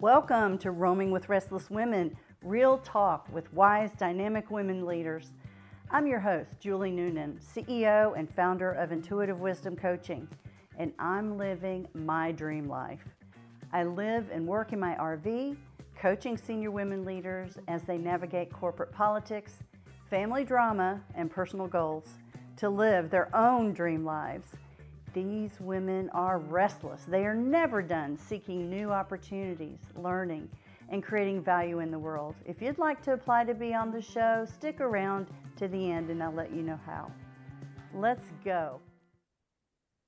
Welcome to Roaming with Restless Women, real talk with wise, dynamic women leaders. I'm your host, Julie Noonan, CEO and founder of Intuitive Wisdom Coaching, and I'm living my dream life. I live and work in my RV, coaching senior women leaders as they navigate corporate politics, family drama, and personal goals to live their own dream lives. These women are restless. They are never done seeking new opportunities, learning, and creating value in the world. If you'd like to apply to be on the show, stick around to the end and I'll let you know how. Let's go.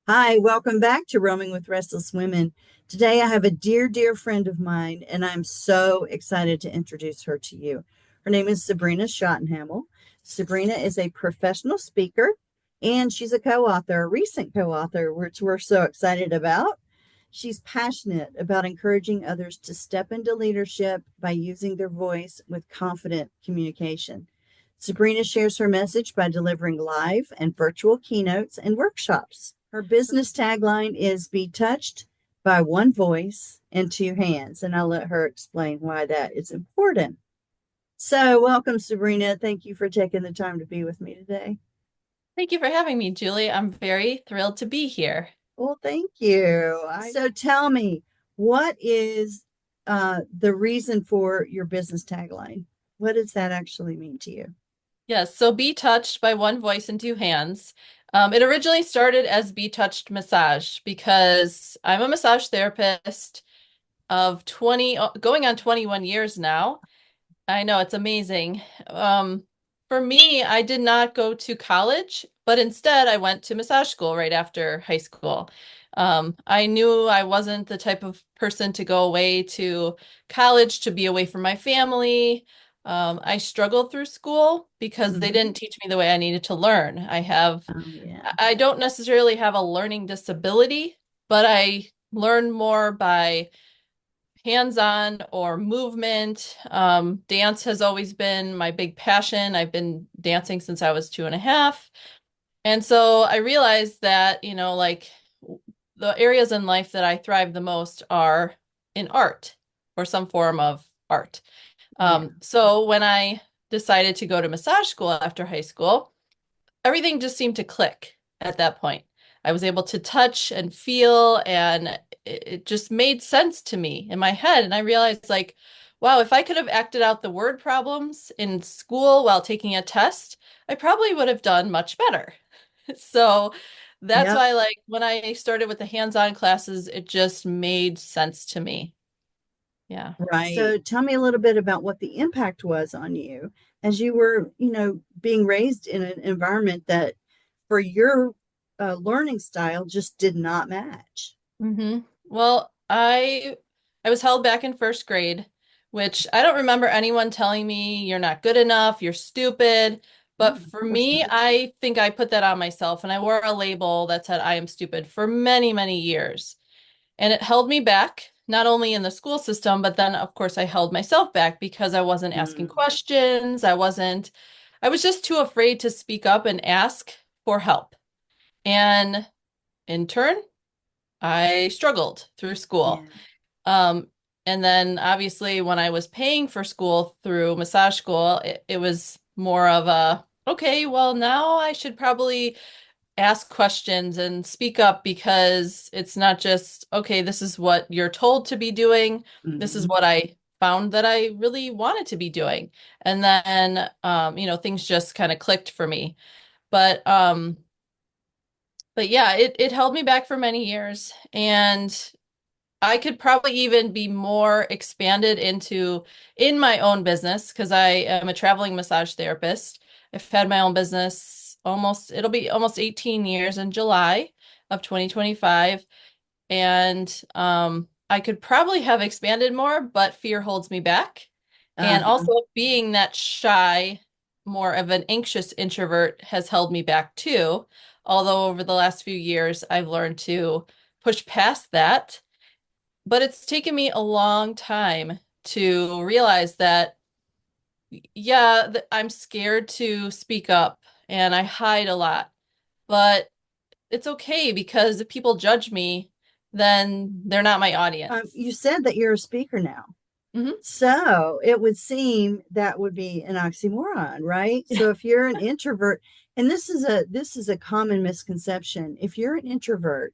Hi, welcome back to Roaming with Restless Women. Today I have a dear, dear friend of mine, and I'm so excited to introduce her to you. Her name is Sabrina Schottenhamel. Sabrina is a professional speaker, and she's a co-author, a recent co-author, which we're so excited about. She's passionate about encouraging others to step into leadership by using their voice with confident communication. Sabrina shares her message by delivering live and virtual keynotes and workshops. Her business tagline is "Be touched by one voice and two hands," and I'll let her explain why that is important. So, welcome, Sabrina. Thank you for taking the time to be with me today. Thank you for having me, Julie. I'm very thrilled to be here. Well, thank you. So, tell me, what is the reason for your business tagline? What does that actually mean to you? Yes, so Be Touched by One Voice and Two Hands. It originally started as Be Touched Massage because I'm a massage therapist of 20, going on 21 years now. I know, it's amazing. For me, I did not go to college, but instead I went to massage school right after high school. I knew I wasn't the type of person to go away to college to be away from my family. I struggled through school because they didn't teach me the way I needed to learn. I don't necessarily have a learning disability, but I learn more by hands-on or movement. Dance has always been my big passion. I've been dancing since I was 2.5. And so I realized that, like the areas in life that I thrive the most are in art or some form of art. So when I decided to go to massage school after high school, everything just seemed to click at that point. I was able to touch and feel, and it just made sense to me in my head. And I realized, like, wow, if I could have acted out the word problems in school while taking a test, I probably would have done much better. So that's why, like, when I started with the hands-on classes, it just made sense to me. Yeah. Right. So tell me a little bit about what the impact was on you as you were, being raised in an environment that for your learning style just did not match. Well, I was held back in first grade, which I don't remember anyone telling me you're not good enough, you're stupid. But for me, I think I put that on myself, and I wore a label that said I am stupid for many, many years. And it held me back, not only in the school system, but then of course I held myself back because I wasn't asking questions. I was just too afraid to speak up and ask for help. And in turn, I struggled through school. And then obviously when I was paying for school through massage school, it was more of a, okay, well, now I should probably ask questions and speak up because it's not just, okay, this is what you're told to be doing. This is what I found that I really wanted to be doing. And then, things just kind of clicked for me. But, but yeah, it held me back for many years, and I could probably even be more expanded into in my own business because I am a traveling massage therapist. I've had my own business it'll be almost 18 years in July of 2025. And I could probably have expanded more, but fear holds me back. And also being that shy, more of an anxious introvert has held me back too. Although over the last few years, I've learned to push past that. But it's taken me a long time to realize that, yeah, I'm scared to speak up and I hide a lot. But it's okay because if people judge me, then they're not my audience. You said that you're a speaker now. Hmm. So it would seem that would be an oxymoron, right? So if you're an introvert, and this is a common misconception. If you're an introvert,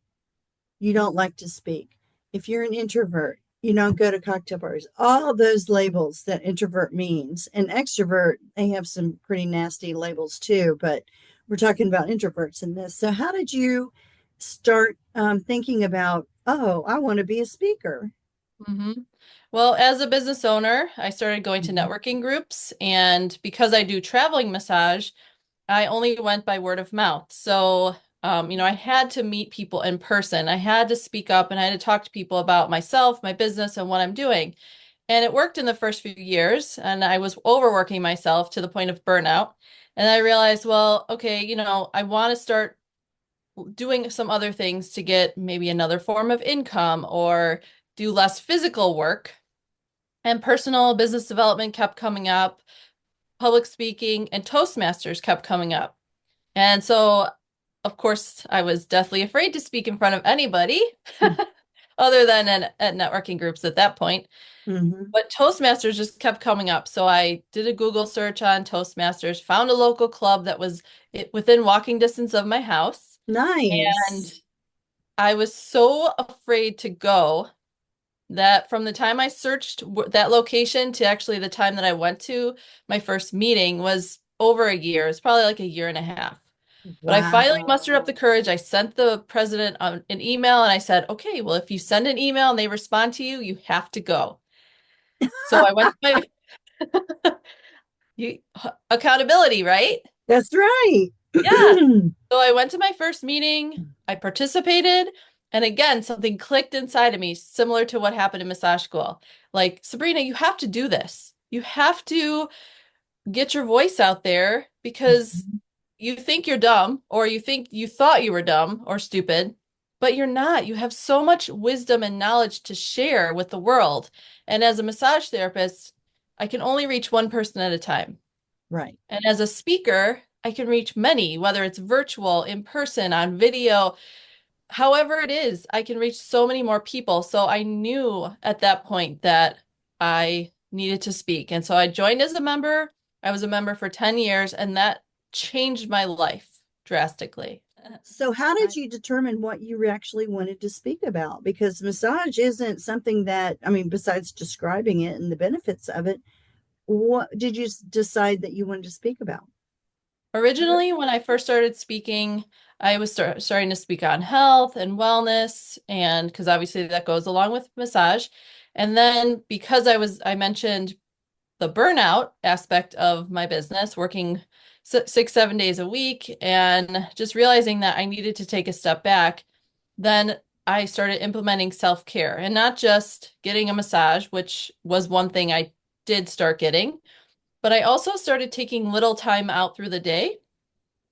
you don't like to speak. If you're an introvert, you don't go to cocktail parties. All those labels that introvert means. And extrovert, they have some pretty nasty labels too, but we're talking about introverts in this. So how did you start thinking about, oh, I want to be a speaker? Hmm. Well, as a business owner, I started going to Mhm. networking groups, and because I do traveling massage, I only went by word of mouth. So, I had to meet people in person. I had to speak up and I had to talk to people about myself, my business, and what I'm doing. And it worked in the first few years, and I was overworking myself to the point of burnout. And I realized, well, okay, I want to start doing some other things to get maybe another form of income or do less physical work. And personal business development kept coming up, public speaking, and Toastmasters kept coming up. And so, of course, I was deathly afraid to speak in front of anybody other than at networking groups at that point. Mhm. But Toastmasters just kept coming up. So I did a Google search on Toastmasters, found a local club that was within walking distance of my house. And Nice. I was so afraid to go that from the time I searched that location to actually the time that I went to my first meeting was over a year. It's probably like a year and a half. But I finally mustered up the Wow. courage. I sent the president an email and I said, okay, well, if you send an email and they respond to you, you have to go. So I went to my you, accountability, right? That's right. Yeah. So I went to my first meeting, I participated, and again, something clicked inside of me, similar to what happened in massage school. Like, Sabrina, you have to do this. You have to get your voice out there because you think you're dumb, or you think you thought you were dumb or stupid, but you're not. You have so much wisdom and knowledge to share with the world. And as a massage therapist, I can only reach one person at a time. Right. And as a speaker, I can reach many, whether it's virtual, in person, on video, however it is, I can reach so many more people. So I knew at that point that I needed to speak. And so I joined as a member. I was a member for 10 years, and that changed my life drastically. So how did you determine what you actually wanted to speak about? Because massage isn't something that, I mean, besides describing it and the benefits of it, what did you decide that you wanted to speak about? Originally, when I first started speaking, I was starting to speak on health and wellness, and because obviously that goes along with massage. And then because I mentioned the burnout aspect of my business, working 6, 7 days a week, and just realizing that I needed to take a step back, then I started implementing self-care and not just getting a massage, which was one thing I did start getting, but I also started taking little time out through the day.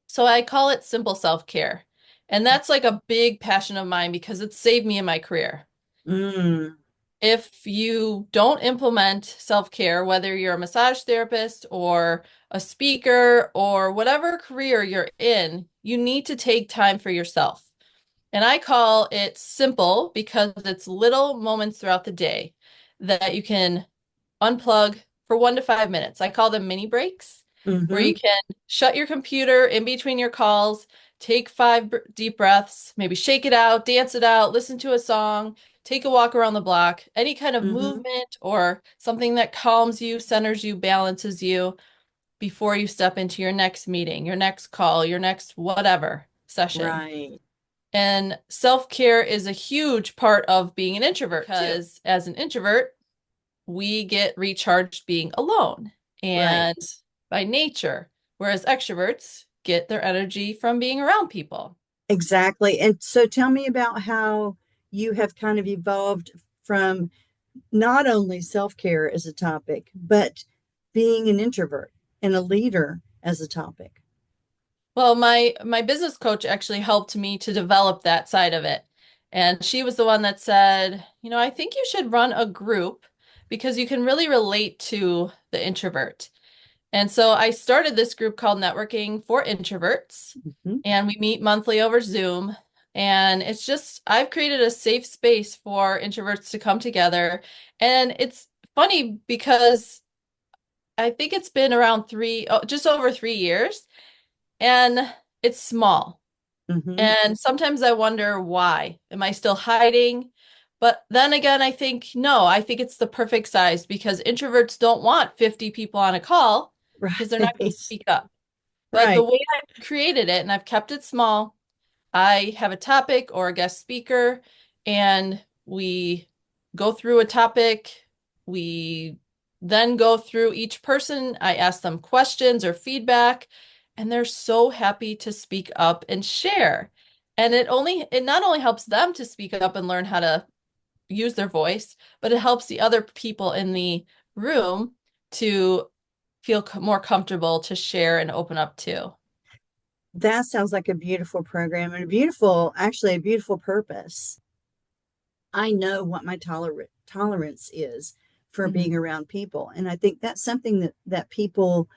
So I call it simple self-care. And that's like a big passion of mine because it saved me in my career. Mm, If you don't implement self-care, whether you're a massage therapist or a speaker or whatever career you're in, you need to take time for yourself. And I call it simple because it's little moments throughout the day that you can unplug for 1 to 5 minutes. I call them mini breaks, where mm-hmm, you can shut your computer in between your calls, take five deep breaths, maybe shake it out, dance it out, listen to a song, take a walk around the block, any kind of mm-hmm. movement or something that calms you, centers you, balances you before you step into your next meeting, your next call, your next whatever session. Right, And self-care is a huge part of being an introvert because as an introvert, we get recharged being alone right. and by nature, whereas extroverts get their energy from being around people. Exactly. And so tell me about how you have kind of evolved from not only self-care as a topic, but being an introvert and a leader as a topic. Well, my business coach actually helped me to develop that side of it. And she was the one that said, I think you should run a group because you can really relate to the introvert. And so I started this group called Networking for Introverts, Mhm. and we meet monthly over Zoom. And it's just, I've created a safe space for introverts to come together. And it's funny because I think it's been around just over 3 years, and it's small. Mm-hmm. And sometimes I wonder why. Am I still hiding? But then again, I think no, I think it's the perfect size because introverts don't want 50 people on a call because they're not going to Right. speak up. But the Right. way I've created it, and I've kept it small, I have a topic or a guest speaker, and we go through a topic. We then go through each person. I ask them questions or feedback, and they're so happy to speak up and share. And it not only helps them to speak up and learn how to use their voice, but it helps the other people in the room to feel more comfortable to share and open up too. That sounds like a beautiful program and actually a beautiful purpose. I know what my tolerance is for Mhm. being around people. And I think that's something that people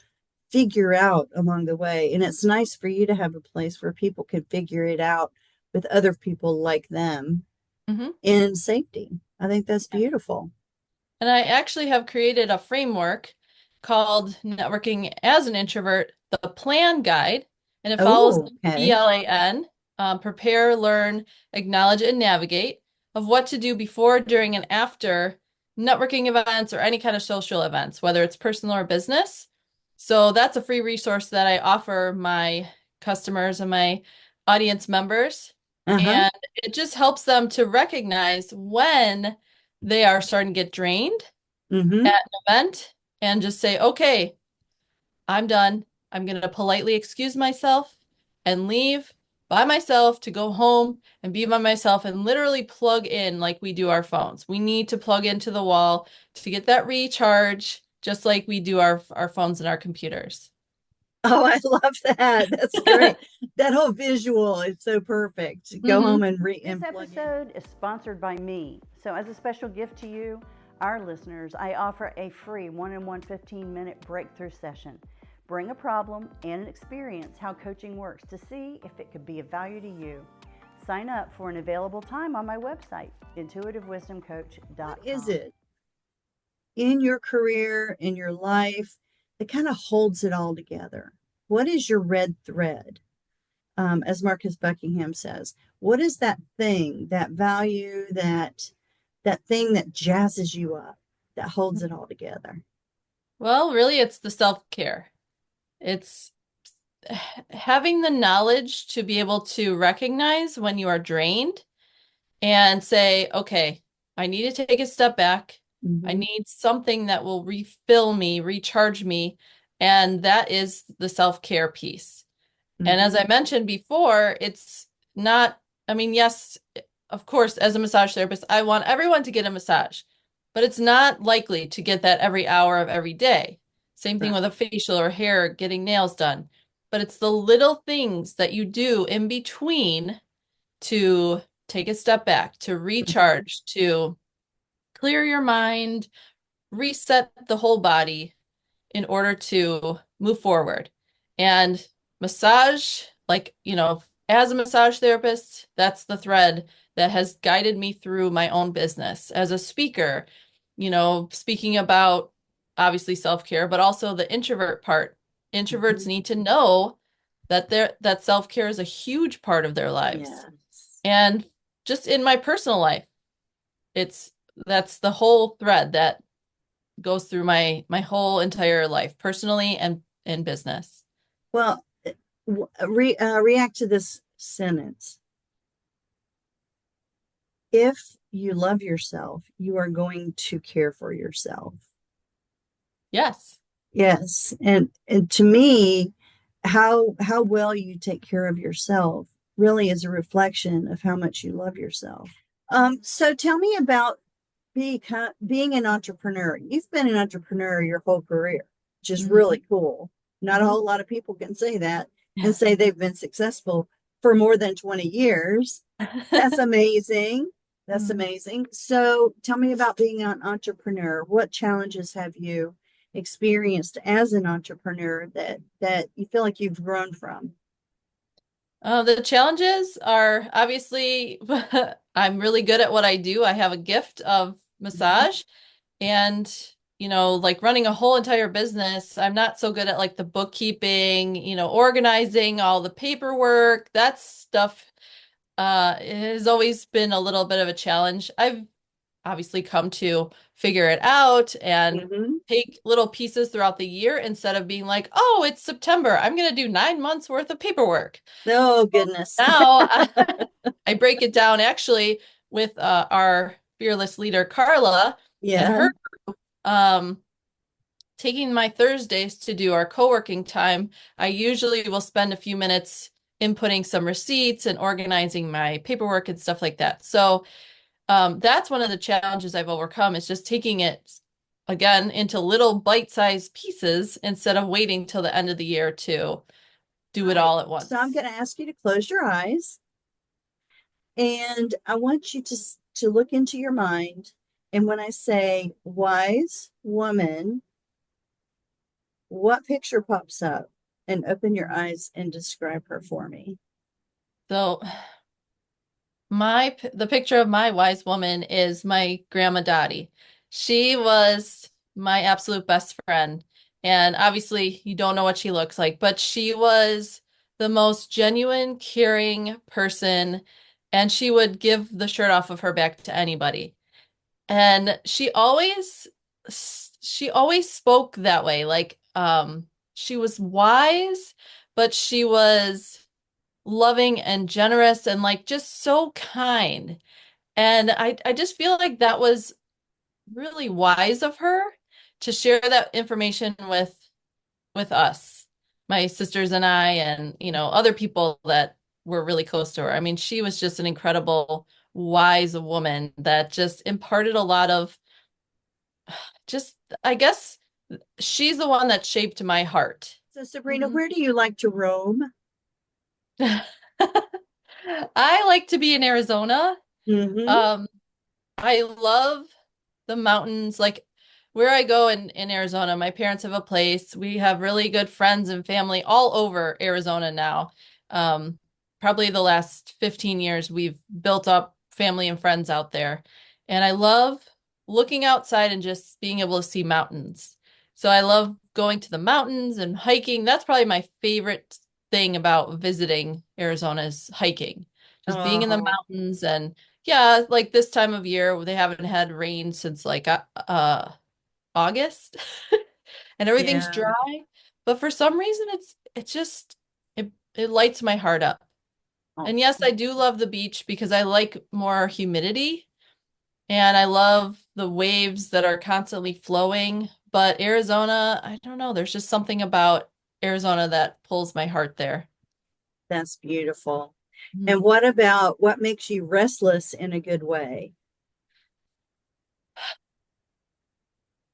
figure out along the way. And it's nice for you to have a place where people can figure it out with other people like them Mhm. in safety. I think that's beautiful. And I actually have created a framework called Networking as an Introvert, the Plan Guide, and it follows Oh, the okay. PLAN, prepare, learn, acknowledge, and navigate of what to do before, during, and after networking events or any kind of social events, whether it's personal or business. So that's a free resource that I offer my customers and my audience members. Uh-huh. And it just helps them to recognize when they are starting to get drained Mm-hmm. at an event and just say, okay, I'm done. I'm going to politely excuse myself and leave by myself to go home and be by myself and literally plug in like we do our phones. We need to plug into the wall to get that recharge, just like we do our phones and our computers. Oh, I love that. That's great. That whole visual is so perfect. Go Hmm. home and This plug in. episode is sponsored by me. So, as a special gift to you, our listeners, I offer a free one-on-one 15-minute breakthrough session. Bring a problem and experience how coaching works to see if it could be of value to you. Sign up for an available time on my website, What intuitivewisdomcoach.com. is it in your career, in your life, that kind of holds it all together? What is your red thread? As Marcus Buckingham says, what is that thing, that value, that thing that jazzes you up, that holds it all together? Well, really, it's the self-care. It's having the knowledge to be able to recognize when you are drained and say, okay, I need to take a step back. I Mm-hmm. need something that will refill me, recharge me. And that is the self-care piece. And Mm-hmm. as I mentioned before, it's not, I mean, yes, of course, as a massage therapist, I want everyone to get a massage, but it's not likely to get that every hour of every day. Same thing Right. with a facial or hair, getting nails done. But it's the little things that you do in between to take a step back, to recharge, to clear your mind, reset the whole body in order to move forward. And massage, like, as a massage therapist, that's the thread that has guided me through my own business. As a speaker, speaking about obviously self-care, but also the introvert part. Introverts Mm-hmm. need to know that self-care is a huge part of their lives. Yes. And just in my personal life, it's that's the whole thread that goes through my whole entire life, personally and in business. Well, react to this sentence. If you love yourself, you are going to care for yourself. Yes. Yes. And to me, how well you take care of yourself really is a reflection of how much you love yourself. So tell me about being an entrepreneur. You've been an entrepreneur your whole career, which is Mhm. really cool. Not a Mhm. whole lot of people can say that and say they've been successful for more than 20 years. That's amazing. That's Mhm. amazing. So tell me about being an entrepreneur. What challenges have you experienced as an entrepreneur that you feel like you've grown from? The challenges are obviously I'm really good at what I do. I have a gift of Mhm. massage and like running a whole entire business. I'm not so good at like the bookkeeping, organizing all the paperwork. That stuff has always been a little bit of a challenge. I've obviously come to figure it out and Mhm. take little pieces throughout the year instead of being like, oh, it's September. I'm going to do 9 months worth of paperwork. Oh, goodness. Now I break it down actually with our fearless leader, Carla, and Yeah. her um, taking my Thursdays to do our co-working time. I usually will spend a few minutes inputting some receipts and organizing my paperwork and stuff like that. So that's one of the challenges I've overcome is just taking it again into little bite-sized pieces instead of waiting till the end of the year to All do it right. all at So I'm once. going to ask you to close your eyes, and I want you to look into your mind. And when I say wise woman, what picture pops up? And open your eyes and describe her for me. So the picture of my wise woman is my grandma Dottie. She was my absolute best friend. And obviously you don't know what she looks like, but she was the most genuine, caring person, and she would give the shirt off of her back to anybody. And she always spoke that way. Like she was wise, but she was loving and generous and like just so kind. And I just feel like that was really wise of her to share that information with us, my sisters and I, and other people that were really close to her. I mean, she was just an incredible, wise woman that just imparted a lot of just, I guess she's the one that shaped my heart. So, Sabrina, Mhm. where do you like to roam? I like to be in Arizona. Mm-hmm. Um, I love the mountains. Like where I go in Arizona, my parents have a place. We have really good friends and family all over Arizona now. Um, Probably the last 15 years, we've built up family and friends out there. And I love looking outside and just being able to see mountains. So I love going to the mountains and hiking. That's probably my favorite thing about visiting Arizona is hiking. Just being in the Oh, mountains and yeah, like this time of year they haven't had rain since like August and everything's yeah. dry. But for some reason it's just it lights my heart up. Oh, And yes, I do love the beach because I like more humidity and I love the waves that are constantly flowing. But Arizona, I don't know, there's just something about Arizona that pulls my heart there. that's beautiful. And Mhm. what about what makes you restless in a good way?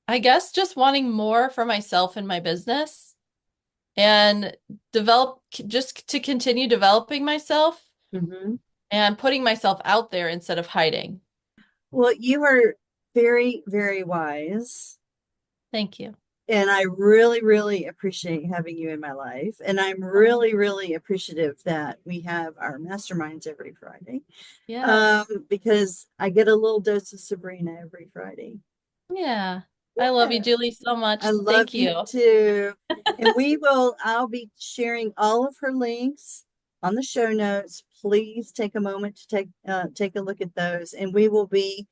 I guess just wanting more for myself and my business and just to continue developing myself Mm-hmm. and putting myself out there instead of hiding. Well, you are very, very wise. Thank you. And I really, really appreciate having you in my life. And I'm Oh, really, really appreciative that we have our masterminds every Friday, yes. because I get a little dose of Sabrina every Friday. Yeah. I love you, Yeah, Julie, so much. I love Thank you you. too. And I'll be sharing all of her links on the show notes. Please take a moment to take a look at those. And we will be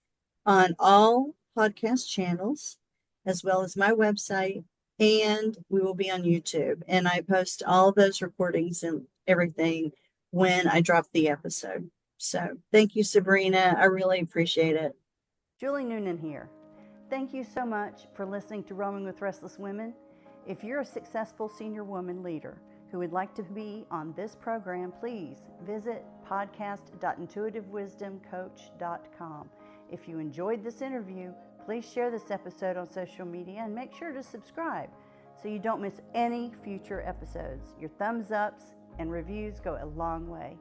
on all podcast channels, as well as my website, and we will be on YouTube. And I post all those recordings and everything when I drop the episode. So thank you, Sabrina. I really appreciate it. Julie Noonan here. Thank you so much for listening to Roaming with Restless Women. If you're a successful senior woman leader who would like to be on this program, please visit podcast.intuitivewisdomcoach.com. If you enjoyed this interview, please share this episode on social media and make sure to subscribe so you don't miss any future episodes. Your thumbs ups and reviews go a long way.